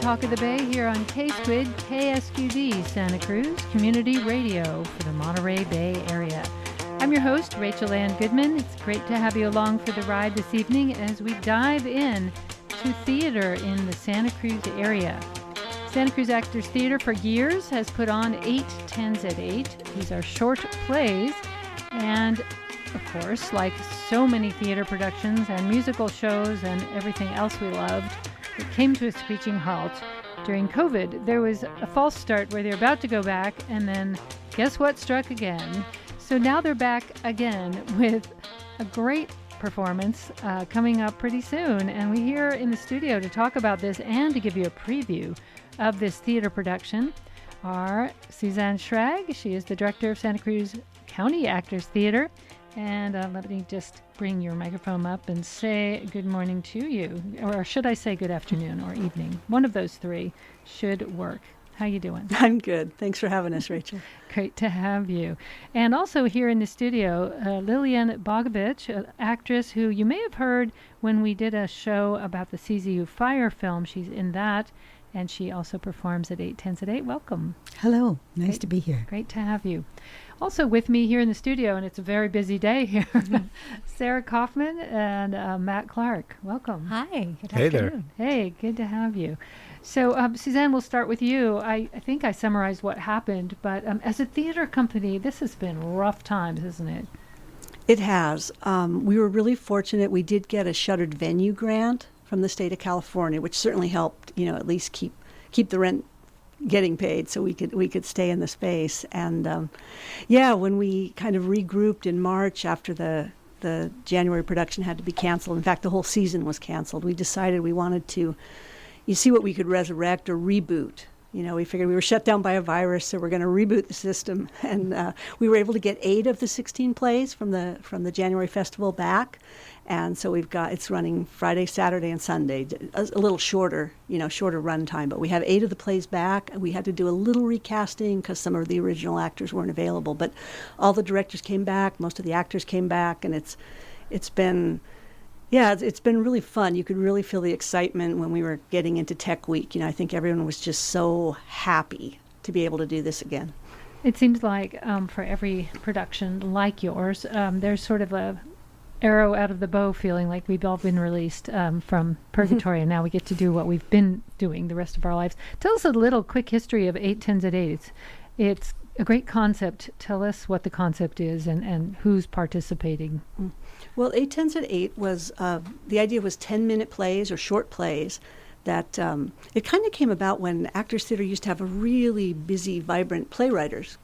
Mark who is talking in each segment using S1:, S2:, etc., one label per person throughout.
S1: Talk of the Bay here on K-Squid, KSQD, Santa Cruz Community Radio for the Monterey Bay area. I'm your host, Rachel Ann Goodman. It's great to have you along for the ride this evening as we dive in to theater in the Santa Cruz area. Santa Cruz Actors Theater for years has put on 8 10s at 8. These are short plays, and of course, like so many theater productions and musical shows and everything else we loved, it came to a screeching halt during COVID. There was a false start where they're about to go back, and then guess what struck again? So now they're back again with a great performance coming up pretty soon. And we're here in the studio to talk about this and to give you a preview of this theater production are Suzanne Schrag. She is the director of Santa Cruz County Actors Theater. And let me just bring your microphone up and say good morning to you. Or should I say good afternoon or evening? One of those three should work. How you doing?
S2: I'm good. Thanks for having us, Rachel.
S1: Great to have you. And also here in the studio, Lillian Bogovich, an actress who you may have heard when we did a show about the CZU Fire film. She's in that. And she also performs at 8 10s at 8. Welcome.
S3: Hello. Nice to be here.
S1: Great to have you. Also with me here in the studio, and it's a very busy day here, Sarah Kaufman and Matt Clarke. Welcome.
S4: Hi.
S5: Good afternoon.
S1: There. Hey, good to have you. So, Suzanne, we'll start with you. I think I summarized what happened, but as a theater company, this has been rough times, isn't it?
S2: It has. We were really fortunate. We did get a shuttered venue grant from the state of California, which certainly helped, at least keep the rent getting paid so we could stay in the space. And when we kind of regrouped in March after the January production had to be canceled, in fact the whole season was canceled, we decided we wanted to see what we could resurrect or reboot. We figured we were shut down by a virus, so we're going to reboot the system. And we were able to get 8 of the 16 plays from the January festival back. And so it's running Friday, Saturday, and Sunday, a little shorter run time. But we have 8 of the plays back. We had to do a little recasting because some of the original actors weren't available. But all the directors came back, most of the actors came back, and it's been really fun. You could really feel the excitement when we were getting into Tech Week. I think everyone was just so happy to be able to do this again.
S1: It seems like for every production like yours, there's sort of a arrow out of the bow feeling like we've all been released from purgatory and now we get to do what we've been doing the rest of our lives. Tell us a little quick history of 8 10s at 8. It's a great concept. Tell us what the concept is and who's participating.
S2: Well, 8 10s at 8 was, the idea was 10-minute plays or short plays that it kind of came about when Actors Theater used to have a really busy, vibrant playwrights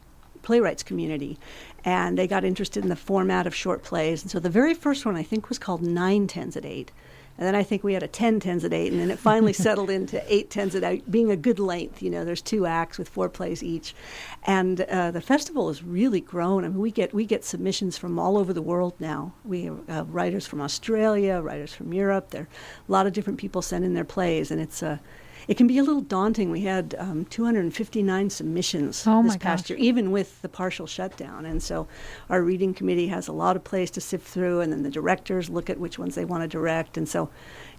S2: community, and they got interested in the format of short plays. And so the very first one, I think, was called 9 10s at 8. And then I think we had a 10 10s at 8, and then it finally settled into 8 10s at 8, being a good length. There's 2 acts with 4 plays each. And the festival has really grown. I mean, we get submissions from all over the world now. We have writers from Australia, writers from Europe. There are a lot of different people send in their plays, and it can be a little daunting. We had 259 submissions this past year, even with the partial shutdown. And so our reading committee has a lot of plays to sift through, and then the directors look at which ones they want to direct. And so,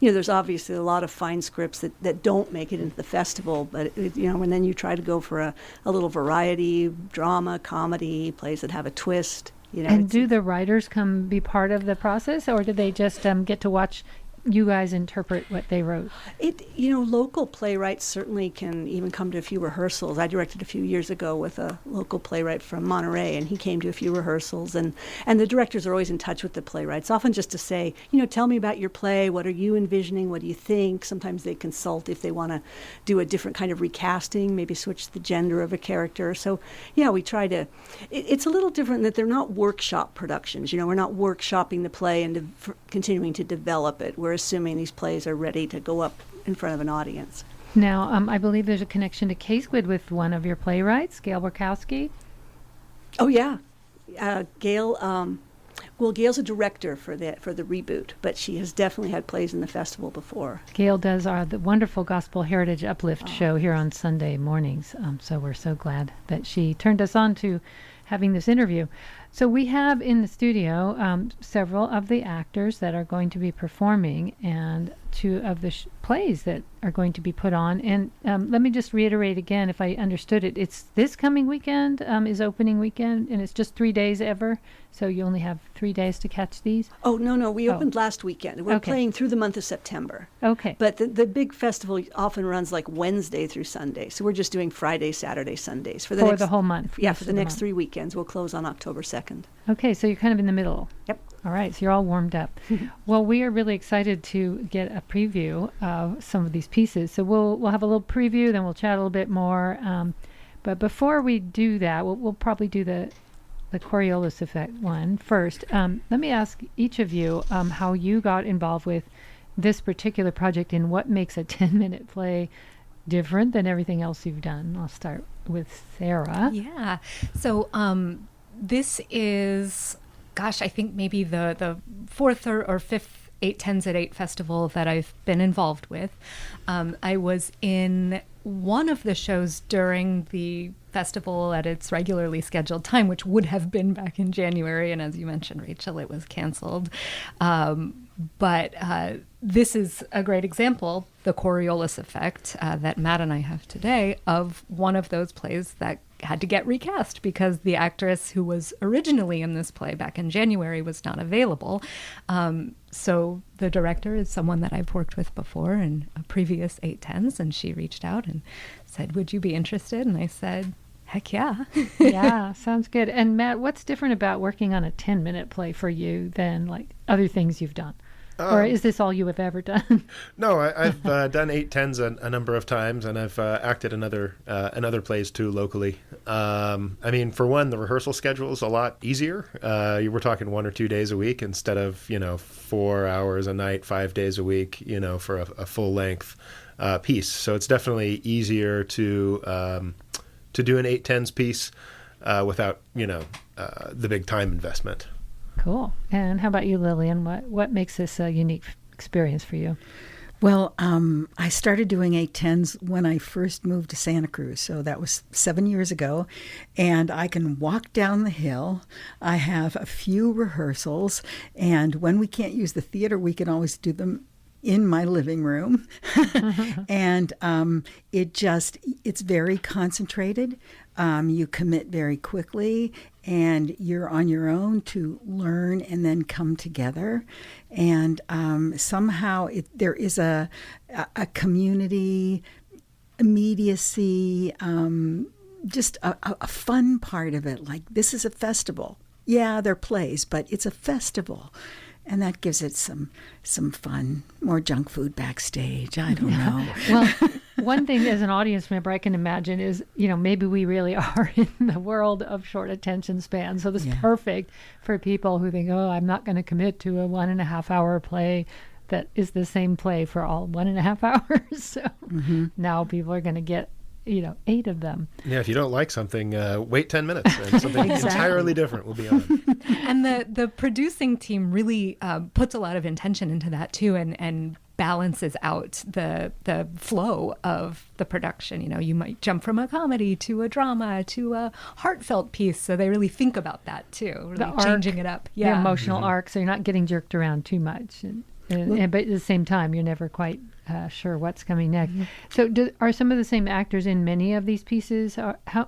S2: there's obviously a lot of fine scripts that don't make it into the festival. But, and then you try to go for a little variety, drama, comedy, plays that have a twist.
S1: And do the writers come be part of the process, or do they just get to watch you guys interpret what they wrote?
S2: Local playwrights certainly can even come to a few rehearsals. I directed a few years ago with a local playwright from Monterey, and he came to a few rehearsals. And the directors are always in touch with the playwrights, often just to say, tell me about your play. What are you envisioning? What do you think? Sometimes they consult if they want to do a different kind of recasting, maybe switch the gender of a character. So, we try to... It's a little different in that they're not workshop productions. We're not workshopping the play and continuing to develop it. We're assuming these plays are ready to go up in front of an audience.
S1: Now, I believe there's a connection to K-Squid with one of your playwrights, Gail Borkowski.
S2: Oh, yeah. Gail Well, Gail's a director for the Reboot, but she has definitely had plays in the festival before.
S1: Gail does the wonderful Gospel Heritage Uplift show here on Sunday mornings. So we're so glad that she turned us on to having this interview. So we have in the studio several of the actors that are going to be performing and two of the plays that are going to be put on. And let me just reiterate again, if I understood it, it's this coming weekend is opening weekend, and it's just 3 days ever. So you only have 3 days to catch these?
S2: Oh, no. We opened last weekend. We're
S1: Okay.
S2: playing through the month of September.
S1: Okay.
S2: But the big festival often runs like Wednesday through Sunday. So we're just doing Friday, Saturday, Sundays.
S1: For the whole month?
S2: Yeah, for the next
S1: month.
S2: 3 weekends. We'll close on October 2nd.
S1: Okay, so you're kind of in the middle.
S2: Yep.
S1: All right, so you're all warmed up. Well, we are really excited to get a preview of some of these pieces. So we'll have a little preview, then we'll chat a little bit more. But before we do that, we'll probably do the Coriolis effect one first. Let me ask each of you how you got involved with this particular project and what makes a 10-minute play different than everything else you've done. I'll start with Sarah.
S4: Yeah. So this is, gosh, I think maybe the fourth or fifth 8/10s at 8 festival that I've been involved with. I was in one of the shows during the festival at its regularly scheduled time, which would have been back in January. And as you mentioned, Rachel, it was canceled. But this is a great example, the Coriolis effect that Matt and I have today, of one of those plays that had to get recast because the actress who was originally in this play back in January was not available. So the director is someone that I've worked with before in a previous 8/10s, and she reached out and said, "Would you be interested?" And I said, "Heck yeah."
S1: Yeah, sounds good. And Matt, what's different about working on a 10-minute play for you than like other things you've done? Or is this all you have ever done?
S5: No, I've done 8/10s a number of times, and I've acted in other plays too locally. I mean, for one, the rehearsal schedule is a lot easier. You were talking 1 or 2 days a week instead of 4 hours a night, 5 days a week, for a full length piece. So it's definitely easier to do an 8/10s piece without the big time investment.
S1: Cool. And how about you, Lillian? What makes this a unique experience for you?
S3: Well, I started doing 8/10s when I first moved to Santa Cruz. So that was 7 years ago. And I can walk down the hill. I have a few rehearsals. And when we can't use the theater, we can always do them in my living room. And it's very concentrated. You commit very quickly, and you're on your own to learn and then come together. And somehow there is a community immediacy, just a fun part of it. Like, this is a festival. Yeah, they're plays, but it's a festival. And that gives it some fun, more junk food backstage. I don't know.
S1: Well, one thing as an audience member I can imagine is, maybe we really are in the world of short attention spans. So this is perfect for people who think, I'm not going to commit to a 1.5 hour play that is the same play for all 1.5 hours. So now people are going to get 8 of them.
S5: Yeah, if you don't like something, wait 10 minutes and something entirely different will be on.
S4: And the producing team really puts a lot of intention into that too, and balances out the flow of the production. You might jump from a comedy to a drama to a heartfelt piece, so they really think about that too, really changing it up.
S1: The emotional arc, so you're not getting jerked around too much. But at the same time, you're never quite sure what's coming next. So are some of the same actors in many of these pieces?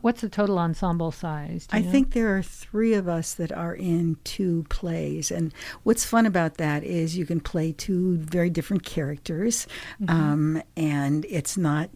S1: What's the total ensemble size?
S3: I think there are 3 of us that are in 2 plays. And what's fun about that is you can play 2 very different characters. And it's not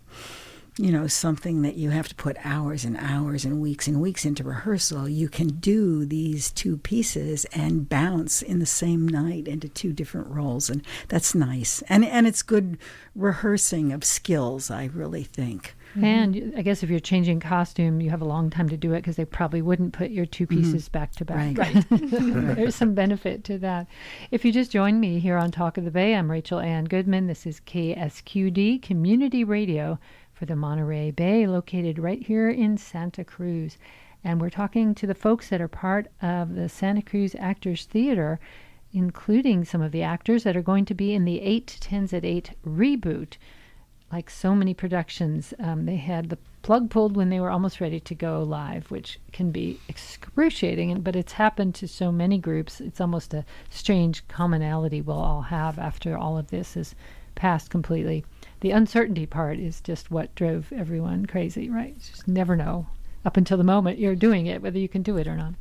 S3: something that you have to put hours and hours and weeks into rehearsal. You can do these 2 pieces and bounce in the same night into 2 different roles, and that's nice. And it's good rehearsing of skills, I really think.
S1: And I guess if you're changing costume, you have a long time to do it because they probably wouldn't put your 2 pieces back to back.
S3: Right.
S1: There's some benefit to that. If you just joined me here on Talk of the Bay, I'm Rachel Ann Goodman. This is KSQD Community Radio for the Monterey Bay, located right here in Santa Cruz. And we're talking to the folks that are part of the Santa Cruz Actors Theater, including some of the actors that are going to be in the 8 10s at 8 reboot. Like so many productions, they had the plug pulled when they were almost ready to go live, which can be excruciating, but it's happened to so many groups. It's almost a strange commonality we'll all have after all of this is passed completely. The uncertainty part is just what drove everyone crazy, right? You just never know up until the moment you're doing it, whether you can do it or not.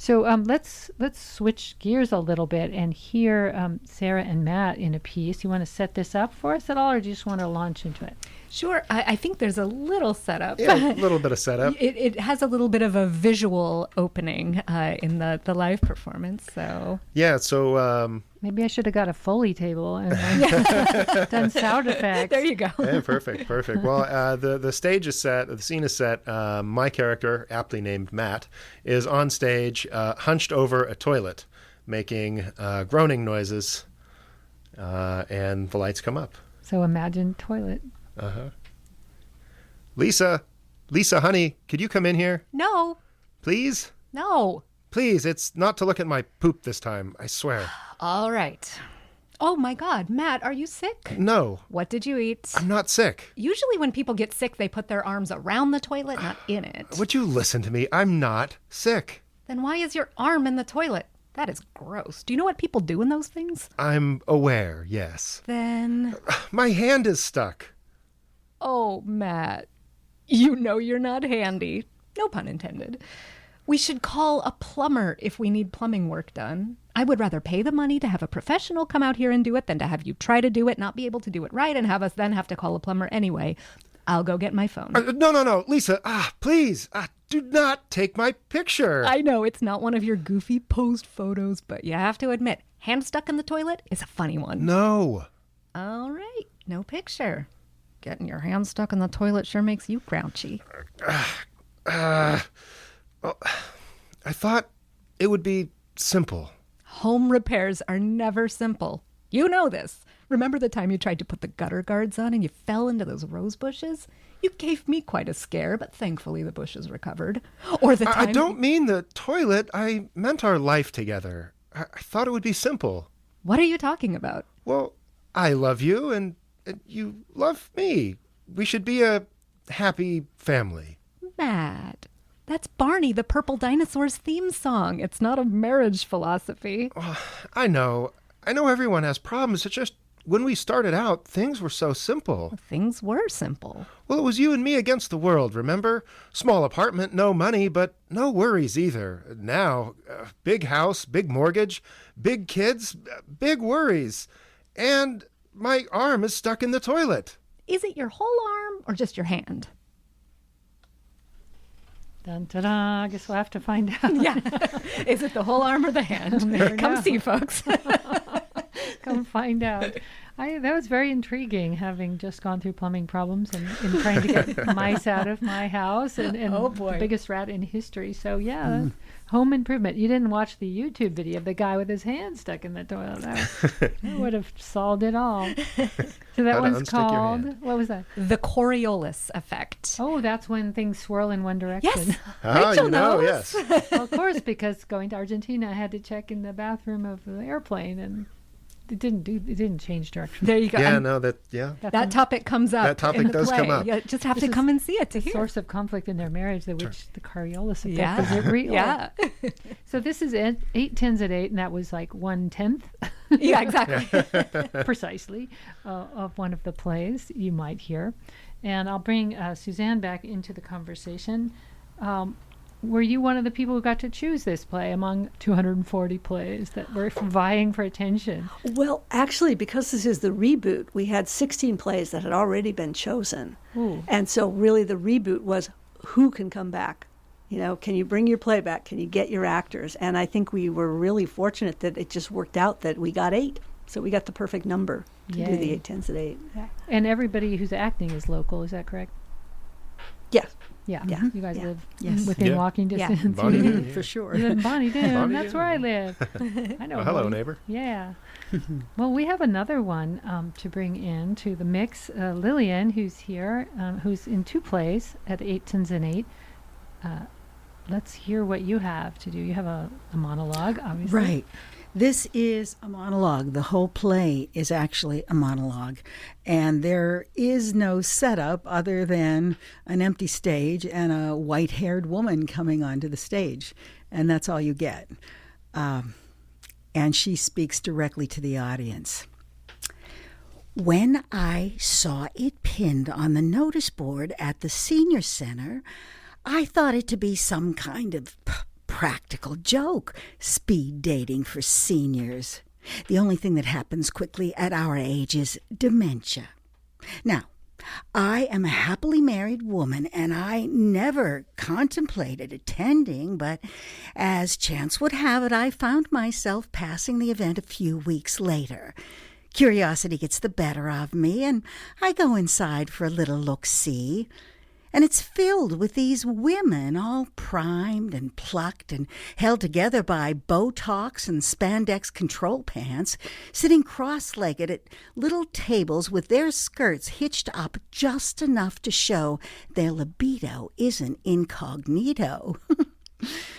S1: So let's switch gears a little bit and hear Sarah and Matt in a piece. You want to set this up for us at all, or do you just want to launch into it?
S4: Sure. I think there's a little setup.
S5: Yeah, a little bit of setup.
S4: It has a little bit of a visual opening in the live performance. So
S5: Yeah, so...
S1: Maybe I should have got a Foley table and done sound effects.
S4: there you go.
S5: Yeah, perfect. Well, the stage is set, the scene is set. My character, aptly named Matt, is on stage, hunched over a toilet, making groaning noises, and the lights come up.
S1: So imagine toilet.
S5: Lisa, honey, could you come in here,
S4: No.
S5: please?
S4: No.
S5: Please, it's not to look at my poop this time, I swear.
S4: All right. Oh my God, Matt, are you sick?
S5: No,
S4: What did you eat?
S5: I'm not sick.
S4: Usually when people get sick, they put their arms around the toilet, not in it.
S5: Would you listen to me? I'm not sick.
S4: Then why is your arm in the toilet? That is gross. Do you know what people do in those things?
S5: I'm aware, yes.
S4: Then,
S5: My hand is stuck.
S4: oh, Matt, you know you're not handy. No pun intended. We should call a plumber if we need plumbing work done. I would rather pay the money to have a professional come out here and do it than to have you try to do it, not be able to do it right, and have us then have to call a plumber anyway. I'll go get my phone.
S5: No, Lisa, please, do not take my picture.
S4: I know it's not one of your goofy posed photos, but you have to admit, hand stuck in the toilet is a funny one.
S5: No.
S4: All right, no picture. Getting your hand stuck in the toilet sure makes you grouchy.
S5: Well, I thought it would be simple.
S4: Home repairs are never simple. You know this. Remember the time you tried to put the gutter guards on and you fell into those rose bushes? You gave me quite a scare, but thankfully the bushes recovered. Or the time...
S5: I don't mean the toilet. I meant our life together. I thought it would be simple.
S4: What are you talking about?
S5: Well, I love you and you love me. We should be a happy family.
S4: Matt, that's Barney the Purple Dinosaur's theme song. It's not a marriage philosophy.
S5: I know everyone has problems. It's just when we started out, things were so simple.
S4: Things were simple.
S5: Well, it was you and me against the world, remember? Small apartment, no money, but no worries either. Now, big house, big mortgage, big kids, big worries. And my arm is stuck in the toilet.
S4: Is it your whole arm or just your hand?
S1: Dun, ta-da. I guess we'll have to find out.
S4: Yeah. Is it the whole arm or the hand?
S1: There we
S4: Come
S1: go.
S4: see, folks.
S1: Come find out. That was very intriguing, having just gone through plumbing problems and trying to get mice out of my house and
S4: Oh, boy.
S1: the biggest rat in history. So, yeah, home improvement. You didn't watch the YouTube video of the guy with his hand stuck in the toilet. That would have solved it all. So that
S5: How to
S1: one's
S5: unstick your
S1: called,
S5: hand.
S1: what was that?
S4: The Coriolis effect.
S1: Oh, that's when things swirl in one direction.
S4: Yes.
S5: Ah,
S4: Rachel
S5: you know,
S4: knows.
S5: yes.
S1: Well, of course, because going to Argentina, I had to check in the bathroom of the airplane, and it didn't change direction.
S4: There you go.
S5: Yeah,
S4: And
S5: no,
S1: That's
S4: that
S1: a
S4: topic comes up.
S5: That topic
S4: in the
S5: does
S4: play.
S5: come up.
S4: You just have
S1: This
S4: to
S1: is
S4: come and see it to hear.
S1: source of conflict in their marriage, the Coriolis effect.
S4: Yeah.
S1: Is it real?
S4: Yeah.
S1: So this is 8 10s at 8, and that was like 1/10
S4: Yeah, exactly.
S1: precisely of one of the plays you might hear. And I'll bring Suzanne back into the conversation. Were you one of the people who got to choose this play among 240 plays that were vying for attention?
S2: Well, actually, because this is the reboot, we had 16 plays that had already been chosen.
S1: Ooh.
S2: And so really the reboot was who can come back? You know, can you bring your play back? Can you get your actors? And I think we were really fortunate that it just worked out that we got 8. So we got the perfect number to do the
S1: Yay.
S2: 8 10s at 8.
S1: And everybody who's acting is local, is that correct?
S2: Yes.
S1: Yeah.
S2: Yeah.
S1: You guys
S2: Yeah.
S1: live
S3: Yes.
S1: within
S5: Yeah.
S1: walking
S4: Yeah.
S1: distance.
S5: Bonnie
S1: You
S5: Doon,
S3: For sure.
S1: live in Bonnie Doon.
S5: Bonnie
S1: That's
S5: Doon.
S1: where I live. I know.
S5: Well, hello,
S1: Bonnie.
S5: neighbor.
S1: Yeah. Well, we have another one to bring in to the mix. Lillian, who's here, who's in 2 plays at 8 10s and 8. let's hear what you have to do. You have a monologue, obviously.
S3: Right. This is a monologue. The whole play is actually a monologue. And there is no setup other than an empty stage and a white-haired woman coming onto the stage. And that's all you get. And she speaks directly to the audience. When I saw it pinned on the notice board at the senior center, I thought it to be some kind of practical joke, speed dating for seniors. The only thing that happens quickly at our age is dementia. Now, I am a happily married woman, and I never contemplated attending, but as chance would have it, I found myself passing the event a few weeks later. Curiosity gets the better of me, and I go inside for a little look-see. And it's filled with these women, all primed and plucked and held together by Botox and spandex control pants, sitting cross-legged at little tables with their skirts hitched up just enough to show their libido isn't incognito.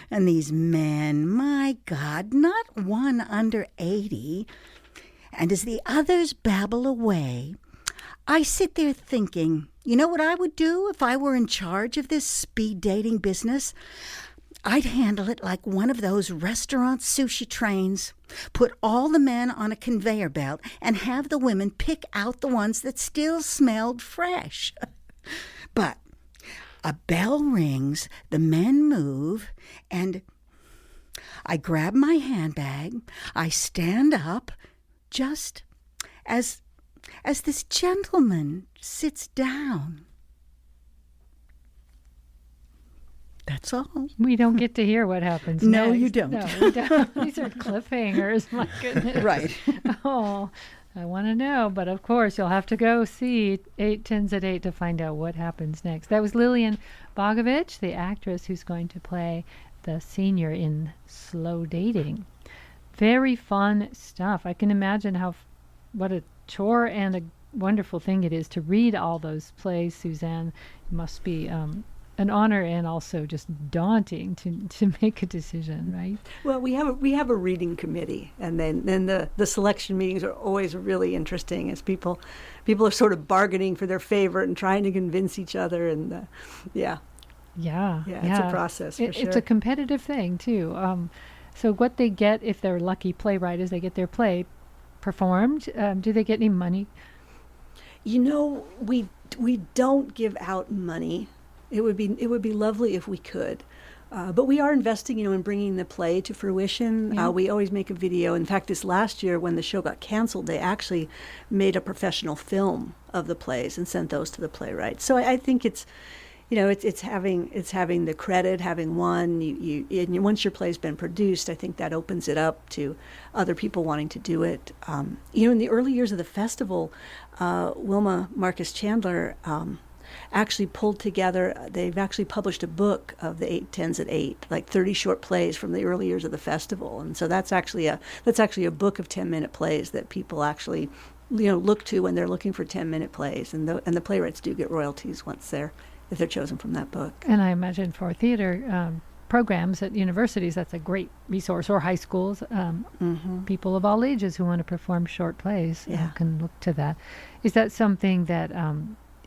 S3: And these men, my God, not one under 80. And as the others babble away, I sit there thinking, you know what I would do if I were in charge of this speed dating business? I'd handle it like one of those restaurant sushi trains, put all the men on a conveyor belt, and have the women pick out the ones that still smelled fresh. But a bell rings, the men move, and I grab my handbag, I stand up, just as this gentleman sits down. That's all.
S1: We don't get to hear what happens
S3: No,
S1: next.
S3: you don't.
S1: No, we don't. These are cliffhangers, my goodness.
S3: Right.
S1: Oh, I want to know. But of course, you'll have to go see 8 Tens at 8 to find out what happens next. That was Lillian Bogovich, the actress who's going to play the senior in Slow Dating. Very fun stuff. I can imagine what a chore and a wonderful thing it is to read all those plays, Suzanne. It must be an honor and also just daunting to make a decision, right?
S2: Well, we have a reading committee, and then the selection meetings are always really interesting as people are sort of bargaining for their favorite and trying to convince each other, and
S1: Yeah,
S2: it's a process for sure.
S1: It's a competitive thing too. So what they get if they're lucky playwrights, they get their play performed. Do they get any money?
S2: You know, we don't give out money. It would be lovely if we could, but we are investing, in bringing the play to fruition.
S1: Yeah.
S2: We always make a video. In fact, this last year when the show got canceled, they actually made a professional film of the plays and sent those to the playwrights. So I think it's having the credit, having won. And once your play's been produced, I think that opens it up to other people wanting to do it. In the early years of the festival, Wilma Marcus Chandler actually pulled together. They've actually published a book of the 8 Tens at 8, like 30 short plays from the early years of the festival, and so that's actually a book of 10-minute plays that people actually look to when they're looking for 10-minute plays, and the playwrights do get royalties if they're chosen from that book.
S1: And I imagine for theater programs at universities, that's a great resource, or high schools. People of all ages who want to perform short plays can look to that. Is that something that,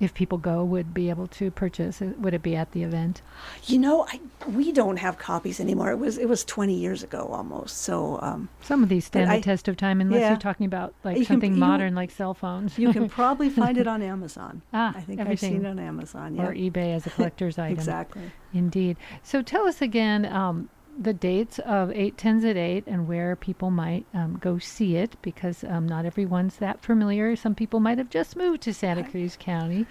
S1: if people go, would be able to purchase? Would it be at the event?
S2: We don't have copies anymore. It was 20 years ago almost. So
S1: some of these stand the test of time, unless you're talking about something modern like cell phones.
S2: You can probably find it on Amazon. I think
S1: everything.
S2: I've seen it on Amazon. Yeah.
S1: Or eBay as a collector's item.
S2: Exactly.
S1: Indeed. So tell us again the dates of 8 Tens at 8 and where people might go see it, because not everyone's that familiar. Some people might have just moved to Santa Cruz County.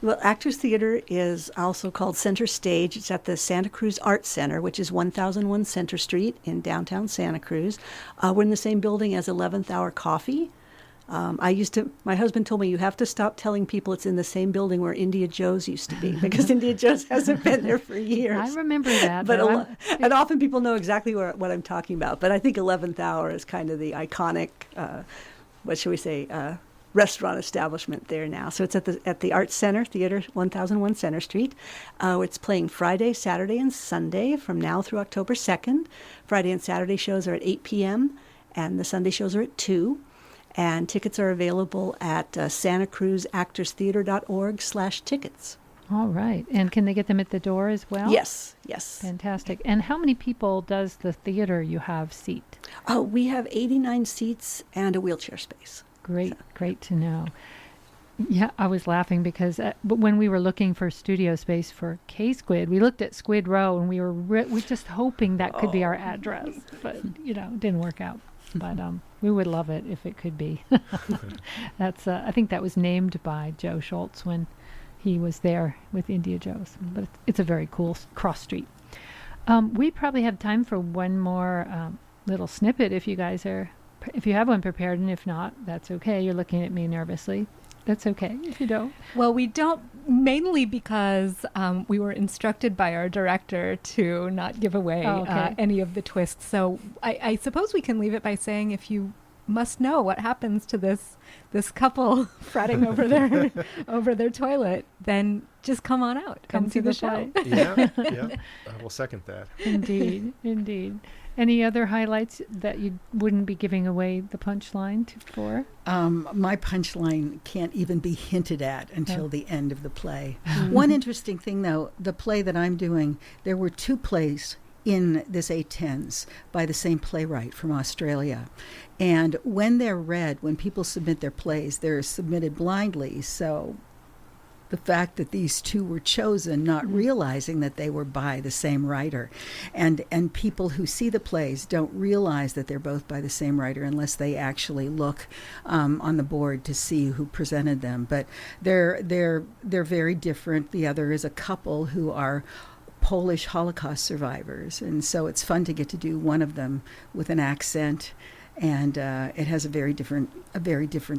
S2: Well, Actors Theater is also called Center Stage. It's at the Santa Cruz Arts Center, which is 1001 Center Street in downtown Santa Cruz. We're in the same building as 11th Hour Coffee. My husband told me, you have to stop telling people it's in the same building where India Joe's used to be, because India Joe's hasn't been there for years.
S1: I remember that.
S2: And often people know exactly what I'm talking about. But I think 11th Hour is kind of the iconic, what should we say, restaurant establishment there now. So it's at the Arts Center, Theater 1001 Center Street. It's playing Friday, Saturday, and Sunday from now through October 2nd. Friday and Saturday shows are at 8 p.m., and the Sunday shows are at 2. And tickets are available at santacruzactorstheater.org/tickets.
S1: All right. And can they get them at the door as well?
S2: Yes.
S1: Fantastic. And how many people does the theater you have seat?
S2: Oh, we have 89 seats and a wheelchair space.
S1: Great to know. Yeah, I was laughing because when we were looking for studio space for K-Squid, we looked at Squid Row and we were just hoping that could be our address, but it didn't work out. But we would love it if it could be. That's I think that was named by Joe Schultz when he was there with India Joe's. But it's a very cool cross street. We probably have time for one more little snippet if you have one prepared, and if not, that's okay. You're looking at me nervously. That's okay if you don't.
S4: Well, we don't, mainly because we were instructed by our director to not give away any of the twists. So I suppose we can leave it by saying, if you must know what happens to this couple fretting over their toilet, then just come on out.
S1: Come
S4: see
S1: the
S4: the show.
S5: Yeah. I will second that.
S1: Indeed. Any other highlights that you wouldn't be giving away the punchline for?
S3: My punchline can't even be hinted at until the end of the play. One interesting thing, though, the play that I'm doing, there were 2 plays in this 810s by the same playwright from Australia. And when they're read, when people submit their plays, they're submitted blindly. So the fact that these 2 were chosen, not realizing that they were by the same writer. And people who see the plays don't realize that they're both by the same writer unless they actually look on the board to see who presented them. But they're very different. The other is a couple who are Polish Holocaust survivors. And so it's fun to get to do one of them with an accent. And it has a very different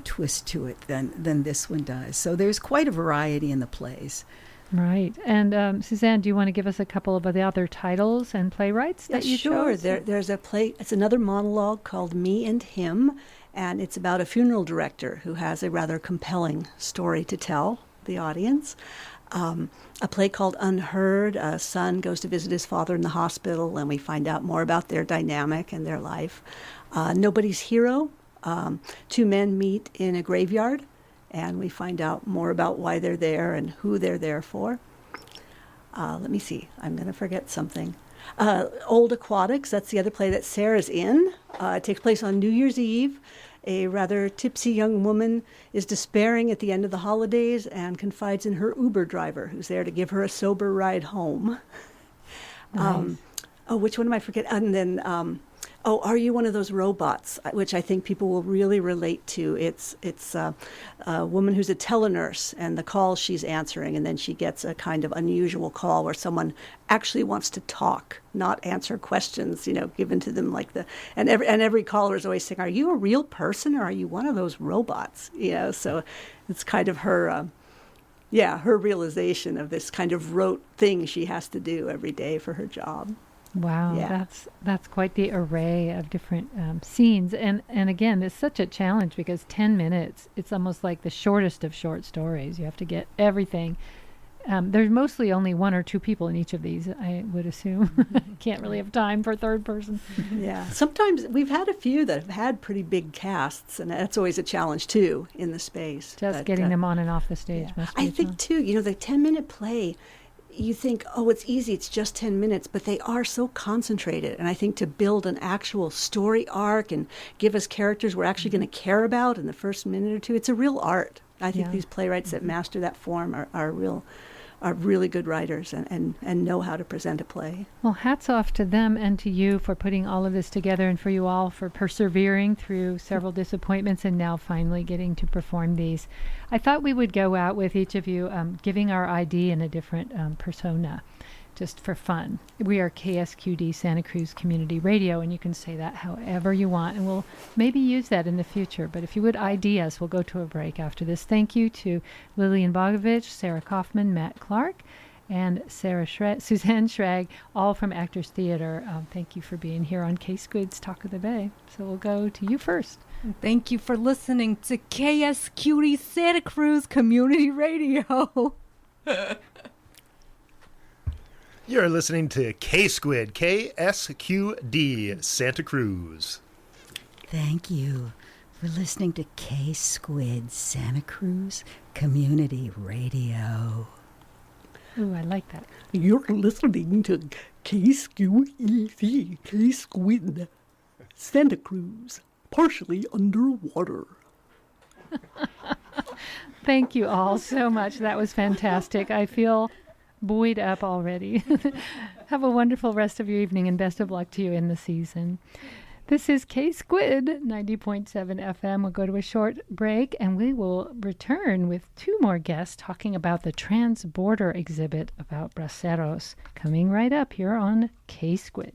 S3: twist to it than this one does. So there's quite a variety in the plays.
S1: Right. And Suzanne, do you want to give us a couple of the other titles and playwrights that you chose?
S2: Sure. There's a play. It's another monologue called Me and Him, and it's about a funeral director who has a rather compelling story to tell the audience. A play called Unheard. A son goes to visit his father in the hospital, and we find out more about their dynamic and their life. Nobody's Hero. 2 men meet in a graveyard, and we find out more about why they're there and who they're there for. Let me see. I'm going to forget something. Old Aquatics. That's the other play that Sarah's in. It takes place on New Year's Eve. A rather tipsy young woman is despairing at the end of the holidays and confides in her Uber driver, who's there to give her a sober ride home.
S1: Nice.
S2: Which one am I forgetting? And then, Are You One of Those Robots? Which I think people will really relate to. It's a woman who's a telenurse, and the call she's answering, and then she gets a kind of unusual call where someone actually wants to talk, not answer questions, given to them and every caller is always saying, "Are you a real person, or are you one of those robots?" So it's kind of her, her realization of this kind of rote thing she has to do every day for her job.
S1: Wow,
S2: Yeah.
S1: that's quite the array of different scenes, and again, it's such a challenge because 10 minutes, it's almost like the shortest of short stories. You have to get everything. There's mostly only 1 or 2 people in each of these, I would assume. Can't really have time for a third person.
S2: Yeah, sometimes we've had a few that have had pretty big casts, and that's always a challenge too in the space.
S1: Just getting them on and off the stage must be
S2: I
S1: a
S2: think
S1: challenge.
S2: too, the 10-minute play, you think, it's easy, it's just 10 minutes, but they are so concentrated. And I think to build an actual story arc and give us characters we're actually going to care about in the first minute or 2, it's a real art. I think these playwrights that master that form are really good writers and know how to present a play.
S1: Well, hats off to them and to you for putting all of this together, and for you all for persevering through several disappointments and now finally getting to perform these. I thought we would go out with each of you giving our ID in a different persona, just for fun. We are KSQD Santa Cruz Community Radio, and you can say that however you want, and we'll maybe use that in the future. But if you would ID us, we'll go to a break after this. Thank you to Lillian Bogovich, Sarah Kaufman, Matt Clarke, and Suzanne Schrag, all from Actors Theater. Thank you for being here on K-Squid's Talk of the Bay. So we'll go to you first.
S4: Thank you for listening to KSQD Santa Cruz Community Radio.
S5: You're listening to K-Squid, KSQD, Santa Cruz.
S3: Thank you for listening to K-Squid, Santa Cruz Community Radio.
S1: Ooh, I like that.
S2: You're listening to KSQEC, K-Squid, Santa Cruz, partially underwater.
S1: Thank you all so much. That was fantastic. I feel buoyed up already. Have a wonderful rest of your evening and best of luck to you in the season. This is K-Squid 90.7 FM. We'll go to a short break and we will return with two more guests talking about the Trans-Border exhibit about braceros coming right up here on K-Squid.